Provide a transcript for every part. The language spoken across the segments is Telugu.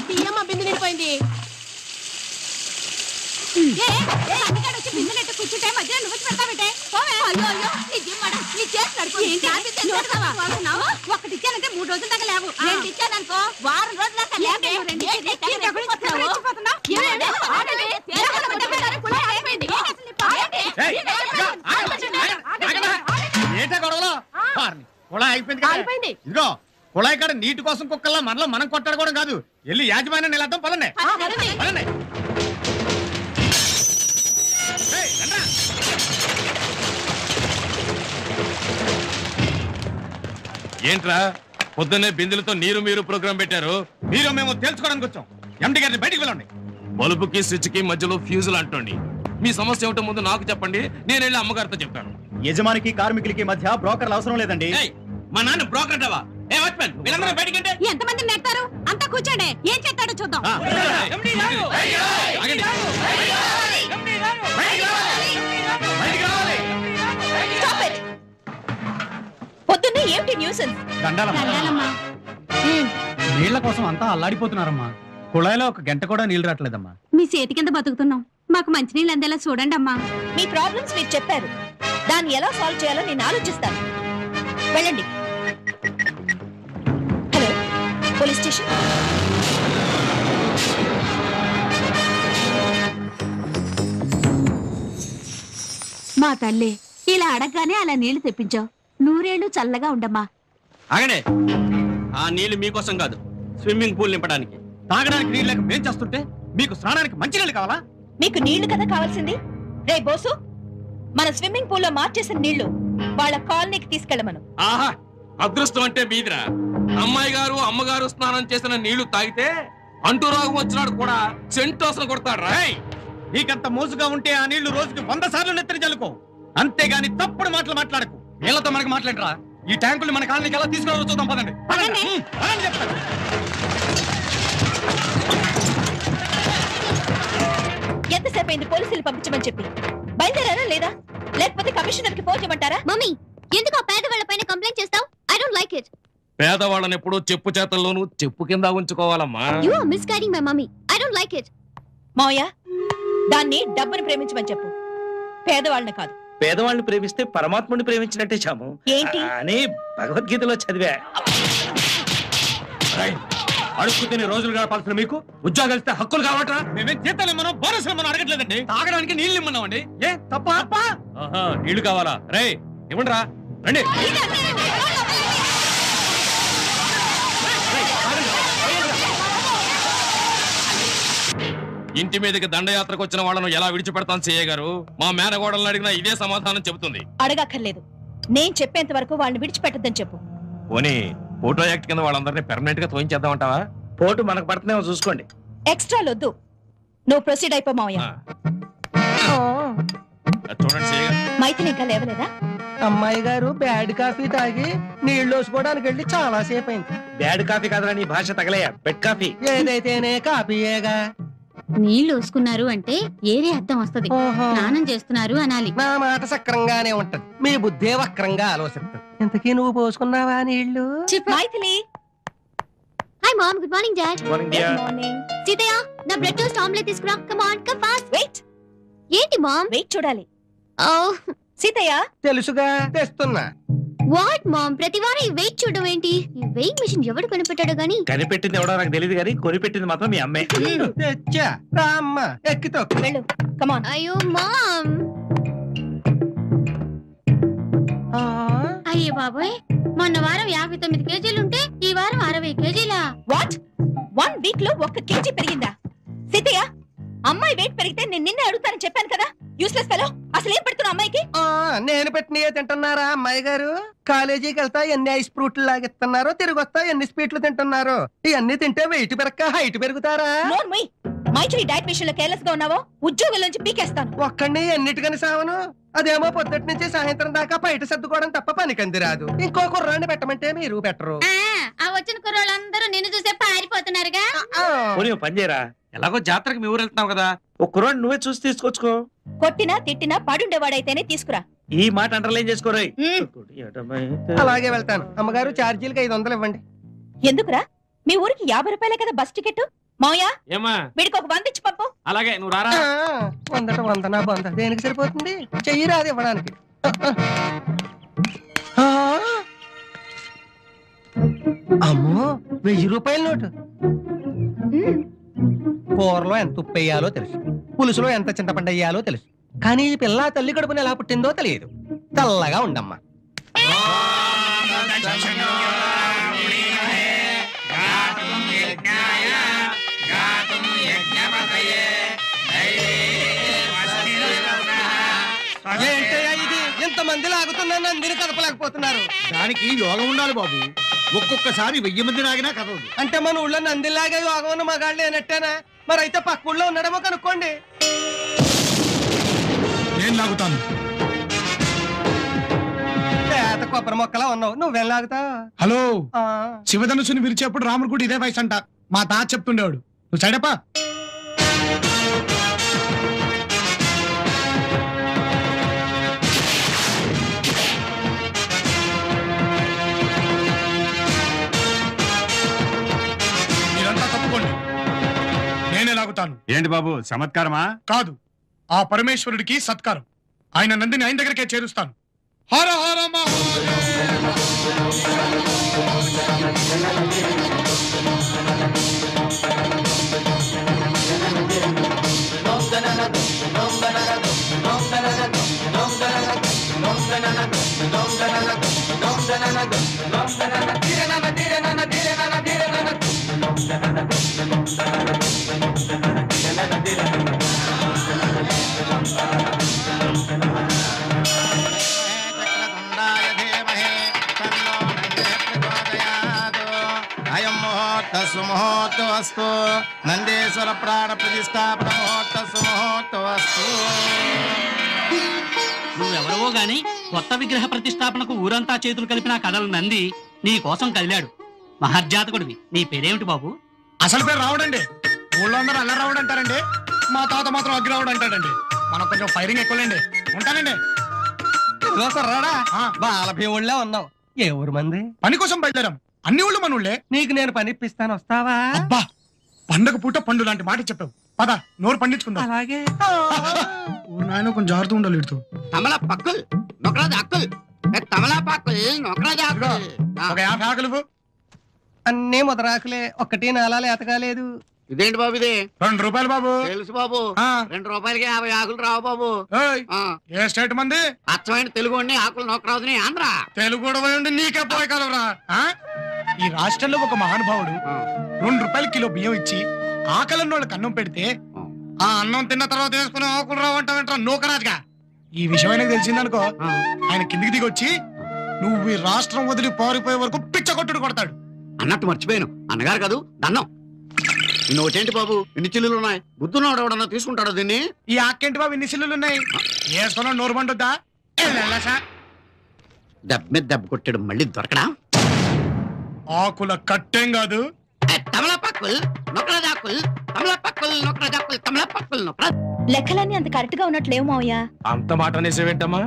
తీయమ్మ బిందు నిండిపోయింది. బిందులెట్టు కూర్చుంటే మధ్య నువ్వు పెడతావిటే. అయ్యో అయ్యో నీ జిమ్మడ నీ చేసి ఒకటి ఇచ్చానంటే 3 రోజుల దాకా లేవు. 2 ఇచ్చాననుకో వారం రోజుల దాకా అయిపోయింది. ఇదిగో కుళాయి కాడ నీటి కోసం కుక్కల్లా మనలో మనం కొట్టాడుకోవడం కాదు. వెళ్ళి యాజమాన్యం నిలద్దాం. పదండి పదండి. ఏంట్రా పొద్దున్నే బిందులతో నీరు మీరు ప్రోగ్రాం పెట్టారు? మీరు మేము తెలుసుకోవడానికి వచ్చాం. ఎండి గారిని బయటికి వెళ్ళండి. బల్బుకి స్విచ్ కి మధ్యలో ఫ్యూజులు అంటండి. మీ సమస్య ఏమిటో ముందు నాకు చెప్పండి, నేను వెళ్ళి అమ్మగారితో చెప్తాను. యజమానికి కార్మికులకి మధ్య బ్రోకర్లు అవసరం లేదండి. మా నాన్న బ్రోకర్ అంటావా? ఎంతమంది నెడతారు? అంతా కూర్చోండి, ఏం చేస్తాడో చూద్దాం. పొద్దున్నే ఏమిటి న్యూసెన్స్? నీళ్ల కోసం అంతా అల్లాడిపోతున్నారమ్మా. కుళాయిలో 1 గంట కూడా నీళ్లు రావట్లేదమ్మా. మీ చేతి కింద బతుకుతున్నాం, మాకు మంచినీళ్ళు అందేలా చూడండి అమ్మా. మీ ప్రాబ్లమ్స్ మీరు చెప్పారు, దాన్ని ఎలా సాల్వ్ చేయాలో నేను ఆలోచిస్తాను. వెళ్ళండి. Hello, police station. మా తల్లి ఇలా అడగగానే అలా నీళ్లు తెప్పించావు. 100 ఏళ్ళు చల్లగా ఉండమ్మా. ఆగండి. ఆ నీళ్లు మీకోసం కాదు, స్విమ్మింగ్ పూల్ నింపడానికి. తాగడానికి నీళ్ళు లేక మేం చేస్తుంటే మీకు స్నానానికి మంచి నీళ్ళు కావాలా? మీకు నీళ్లు కదా కావాల్సింది. రే బోసు, మన స్విమ్మింగ్ పూల్ లో మార్చేసిన నీళ్లు వాళ్ళ కాలనీకి తీసుకెళ్ళమను. ఆహా, అదృష్టం అంటే మీదిరా. అమ్మాయి గారు అమ్మగారు స్నానం చేసిన నీళ్లు తాగితే అంటురాగు వచ్చినాడు కూడా సెంటోసన కొడతాడు. రాయ్, నీకంత మోసుగా ఉంటే ఆ నీళ్లు రోజుకి 100 సార్లు నెత్తరి చల్లుకో. అంతేగాని తప్పుడు మాటలు మాట్లాడకు. నీళ్లతో మనకు మాట్లాడరా. ఈ ట్యాంకులు మన కాలనీకి ఎలా తీసుకురావాలో చూద్దాం. పదండి పదండి చెప్తాను. ఎంతసేపు అయింది పోలీసులు పంపించమని చెప్పి? బయలుదేరారా లేదా? లేకపోతే కమిషనర్ కి ఫోన్ చేయమంటారా? మమ్మీ, ఎందుకు ఆ పేదవాళ్ళ పైన కంప్లైంట్ చేస్తావు? I don't like it. పేదవాళ్ళని ఎప్పుడూ చెప్పు చేతల్లోనూ చెప్పు కింద ఉంచుకోవాలమ్మా. You are misguiding my mummy. I don't like it. మావయ్య, దాన్ని డబ్బుని ప్రేమించమని చెప్పు, పేదవాళ్ళని కాదు. పేదవాళ్ళని ప్రేమిస్తే పరమాత్ముని ప్రేమించినట్టే చాము ఏంటి అని భగవద్గీతలో చదివా. అడుక్కు తిని రోజులు గడపాల్సిన మీకు ఉద్యోగాలు ఇస్తే హక్కులు కావట్రా? మేమేం జీతాలు ఇమ్మన్నాం, బోనసులు మనం అడగట్లేదండి. తాగడానికి నీళ్ళు ఇమ్మన్నామండి. ఏ తప్ప? నీళ్లు కావాలా? రే ఇవ్వండి రా, రండి. ఇంటి మీదకి దండయాత్రకు వచ్చిన వాళ్ళను ఎలా విడిచిపెడతాను సీఏ గారు? మా మేనగోడలను అడిగినా ఇదే సమాధానం చెబుతుంది. అడగక్కర్లేదు, నేను చెప్పేంత వరకు వాళ్ళని విడిచిపెట్టద్దని చెప్పు. పోనీ ఫోటో యాక్ట్ కింద వాళ్ళందరినీ పెర్మనెంట్ గా తోయించేద్దామంటావా? పోటు మనకు పడుతుందేమో చూసుకోండి. ఎక్స్ట్రా వద్దు, నువ్వు ప్రొసీడ్ అయిపో మావయ్య. చూడండి సీఏ గారు. మైథిలి ఇంకా లేవలేదా? అమ్మాయి గారు బ్యాడ్ కాఫీ తాగి నీళ్లు వేసుకోవడానికి వెళ్ళి చాలా సేపు అయింది. బ్యాడ్ కాఫీ కాదురా నీ భాష తగలయ్యా, బెడ్ కాఫీ. ఏదైతేనే కాఫీయేగా. నీళ్లు వేసుకున్నారు అంటే ఏరే అర్థం వస్తది. స్నానం చేస్తున్నారు అనాలి. నా మాట సక్రంగానే ఉంటది, మీ బుద్ధే వక్రంగా ఆలోచిస్తుంది. ఇంతకీ నువ్వు పోసుకున్నావా నీళ్లు? Maithili. Hi mom, good morning dad. Morning dear. Seetaiah, నా బ్రెడ్ టోస్ట్ ఆమ్లెట్ తీసుకురా. Come on, come fast. Wait. ఏంటి మామ్? వెయిట్ చూడాలి. ఓ సీతయ్య. తెలుసుగా, తెస్తున్నా. వాట్ మామ్, ప్రతి వారం ఈ వెయిట్ చూడడం ఏంటి? ఈ వెయిట్ మిషన్ ఎవడు కనిపెట్టాడో గానీ. కనిపెట్టింది ఎవడో నాకు తెలియదు కానీ కొనిపెట్టింది మాత్రం మీ అమ్మే. తెచ్చా రా అమ్మ, ఎక్కితో వెళ్ళు. Come on. అయ్యో మామ్. అయ్యో బాబోయ్, మొన్న వారం 59 కేజీలుంటే ఈ వారం 60 కేజీలా? వాట్? 1 వీక్ లో 1 కేజీ పెరిగిందా? సీతయ్య, అమ్మాయి వెయిట్ పెరిగితే నేను నిన్నే అడుగుతానని చెప్పాను కదా. యూస్లెస్ ఫెలో, అసలు ఏం పెడుతున్నా అమ్మాయికి? నేను పెట్టినయే తింటున్నారా అమ్మాయి గారు? కాలేజీకి వెళ్తా ఎన్ని ఐస్ ఫ్రూట్లు లాగిస్తున్నారో, తిరిగి వస్తా ఎన్ని స్వీట్లు తింటున్నారో. ఇవన్నీ తింటే వెయిట్ పెరక్క హైట్ పెరుగుతారా? మైథిలి డైట్ విషయంలో కేర్లెస్ గా ఉన్నావో ఉద్యోగం నుంచి పీకేస్తాను. ఒక్కడిని ఎన్నిటికని సావను. అదేమో పొద్దుటి నుంచి సాయంత్రం దాకా బయట సర్దుకోవడం తప్ప పనికంది రాదు. ఇంకో కుర్రాన్ని పెట్టమంటే మీరు పెట్టరు. ఆ వచ్చిన కుర్రోళ్ళందరూ నిన్ను చూసే పారిపోతున్నారుగా. పని చేయరా, ఎలాగో జాతరకు మీ ఊరు వెళ్తున్నావు కదా, ఒక కుర్రాడు నువ్వే చూసి తీసుకొచ్చుకో. కొట్టినా తిట్టినా పడుండేవాడైతేనే తీసుకురా. ఈ మాట అండర్లైన్ చేసుకోరాయి. అలాగే వెళ్తాను. అమ్మగారు ఛార్జీలకి 500 ఇవ్వండి. ఎందుకురా? మీ ఊరికి 50 రూపాయలే కదా బస్ టికెట్. మావయ్య ఏమా వీడికి ఒక 100 ఇచ్చి పంపు. అలాగే నువ్వు రారా. వంద నా బొంద దేనికి సరిపోతుంది? చెయ్యి రాదు ఇవ్వడానికి. అమ్మో 1000 రూపాయల నోటు. కూరలో ఎంత ఉప్పు వేయాలో తెలుసు, పులుసులో ఎంత చింతపండు వేయాలో తెలుసు, కానీ ఈ పిల్ల తల్లి కడుపుని ఎలా పుట్టిందో తెలియదు. చల్లగా ఉండమ్మా. ఏంటయ్యా ఇది? ఇంతమంది లాగుతున్నా నందిని కదపలేకపోతున్నారు. దానికి యోగం ఉండాలి బాబు. ఒక్కొక్కసారి 1000 మంది నాగినా కదవదు. అంటే మన ఊళ్ళో నందిలాగా యోగం ఉన్న మగాళ్ళు లేనట్టేనా? మరి అయితే పక్క ఊళ్ళో ఉన్నాడేమో కనుక్కోండి. నేను లాగుతాను. పేద కొబ్బరి మొక్కలా ఉన్నావు, నువ్వేం లాగుతావు? హలో, శివధనుసుని విరిచేప్పుడు రాముడు కూడా ఇదే వయసు అంట. మా తాత చెప్తుండేవాడు. నువ్వు సైడపా. మీరంతా తప్పుకోండి, నేనే లాగుతాను. ఏంటి బాబు చమత్కారమా? కాదు, ఆ పరమేశ్వరుడికి సత్కారం. ఆయన నందిని ఆయన దగ్గరికే చేరుస్తాను. హర హర మహాదేవ. సుముహూర్తవస్తు నందేశ్వర ప్రాణ ప్రతిష్టాపన ముహూర్త సుముహూర్తవస్తు. నువ్వెవరవో గాని కొత్త విగ్రహ ప్రతిష్టాపనకు ఊరంతా చేతులు కలిపిన కథలు నంది నీ కోసం కదిలాడు. మహర్జాతకుడివి. నీ పేరేమిటి బాబు? అసలు పేరు రావుడండి. ఊళ్ళో అందరూ అల్ల రావుడు అంటారండి. మా తాత మాత్రం అగ్గిరావుడు అంటాడండి. మనం కొంచెం ఫైరింగ్ ఎక్కువలేండి. ఉంటానండి. రాడా బాలభీవుళ్ళే ఉన్నావు. ఏ ఊరు మంది? పని కోసం బయలుదేరాం. అన్ని ఊళ్ళు మన ఊళ్ళే. నీకు నేను పని ఇప్పిస్తాను, వస్తావా? అబ్బా, పండగ పూట పండు లాంటి మాట చెప్పావు. పద, నోరు పండించుకుందాం. అలాగే. నాయన కొంచెం జాగ్రత్త ఉండాలి. తమలపాకుల్ నొకరాజు అక్కుల్, తమలపాకుల్ నొకరాజు అక్కుల్. ఒక 50 ఆకులు ఇవ్వు. అన్నీ ముదరాకులే, ఒక్కటి నాలాలు ఎతకాలేదు. ఇదేంటి బాబు ఇది? 2 రూపాయలు బాబు. తెలుసు బాబు. 2 రూపాయలకి 50 ఆకులు రావు బాబు. ఏ స్టేట్ మంది? అచ్చమైన తెలుగు ఆకులు నొకరాజుని ఆంధ్ర. తెలుగు కూడా ఉండి నీకే పోయగలరా? ఈ రాష్ట్రంలో ఒక మహానుభావుడు 2 రూపాయల కిలో బియ్యం ఇచ్చి ఆకలిన్న వాళ్ళకి అన్నం పెడితే ఆ అన్నం తిన్న తర్వాత వేసుకుని ఆకులు రావంటావేంట్రా నూకరాజుగా. ఈ విషయం ఆయనకు తెలిసిందనుకో, ఆయన కిందికి దిగి వచ్చి నువ్వు ఈ రాష్ట్రం వదిలి పారిపోయే వరకు పిచ్చగొట్టుడు కొడతాడు. అన్నట్టు మర్చిపోయాను, అన్నగారు కాదు దన్నం. నోటేంటి బాబు ఇన్ని చిల్లులు ఉన్నాయి? బుద్ధున్నాడు ఎవడన్నా తీసుకుంటాడు దీన్ని? ఈ ఆకేంటి బాబు ఇన్ని చిల్లులు ఉన్నాయి? వేసుకున్నా నోరు పండుద్దా? దెబ్బ మీద దెబ్బ కొట్టాడు, మళ్ళీ దొరకడా? ఆకుల కట్టేం కాదు. తమలపాకుల్ నొకరాజాకుల్, తమలపాకుల్ నొకరాజాకుల్, తమలపాకుల్ నొకరాజు. లెక్కలన్నీ అంత కరెక్ట్ గా ఉన్నట్లేవు మావయ్య. అంత మాట అనేసేవేంటమ్మా?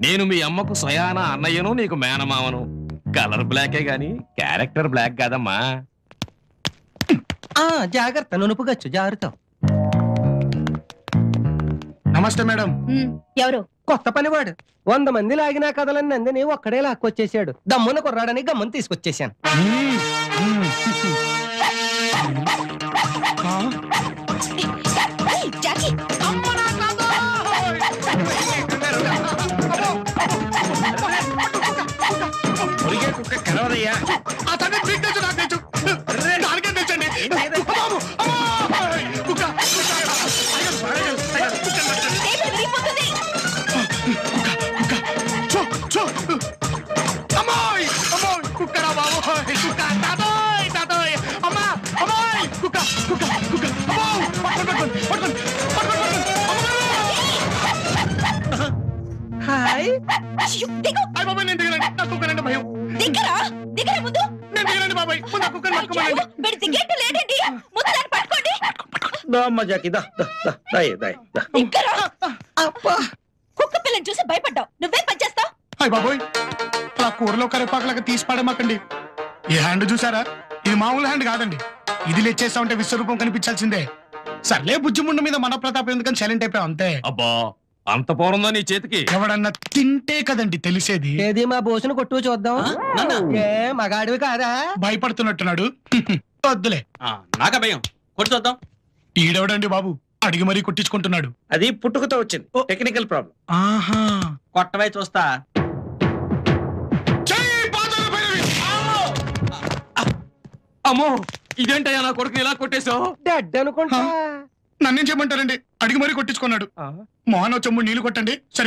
నేను మీ అమ్మకు స్వయాన అన్నయ్యను, నీకు మేనమావను. కలర్ బ్లాకే గాని క్యారెక్టర్ బ్లాక్ కాదమ్మా. జాగ్రత్త, నునుపుగచ్చు జాగ్రత్త. నమస్తే మేడం. ఎవరు? కొత్త పనివాడు. 100 మంది లాగినా కదలని నందిని ఒక్కడే లాక్కొచ్చేసాడు. దమ్మున కుర్రాడని గమ్మున తీసుకొచ్చేసాను. జాకీ కుక్క కలవదయ్యా. హాయ్. కుక్క పిల్లని చూసి భయపడ్డావు, నువ్వేం పని చేస్తావు? అయ్య బాబోయ్, ఆ కూరలో కరివేపాకులాగా తీసి పడమాకండి. ఈ హ్యాండ్ చూసారా? ఇది మామూలు హ్యాండ్ కాదండి. ఇది లెచ్చేస్తా ఉంటే విశ్వరూపం కనిపించాల్సిందే. సర్లే బుజ్జిముండ మీద మన ప్రతాపం ఎందుకని సైలెంట్ అయిపోయాం అంతే. అబ్బా అంత పౌరుందా నీ చేతికి? ఎవడన్నా తింటే కదండి తెలిసేది. ఏది మా బోసును కొట్టు చూద్దాం. ఏ మగాడివి కాదా? భయపడుతున్నట్టున్నాడు. వద్దులే. నాక భయం కొట్టి చూద్దాం. ఈడెవడండి బాబు అడిగి మరీ కొట్టించుకుంటున్నాడు. అది పుట్టుకతో వచ్చింది టెక్నికల్ ప్రాబ్లం. ఆహా కొట్టవై చూస్తా. అమ్మో ఇదేంటయ్యా నా కొడుకుని ఇలా కొట్టేశావు? డెడ్ అనుకుంటా. నన్నేం చేయమంటారండి? అడిగి మరీ కొట్టించుకున్నాడు. మోహన్ చెమ్ము నీళ్లు కొట్టండి సరి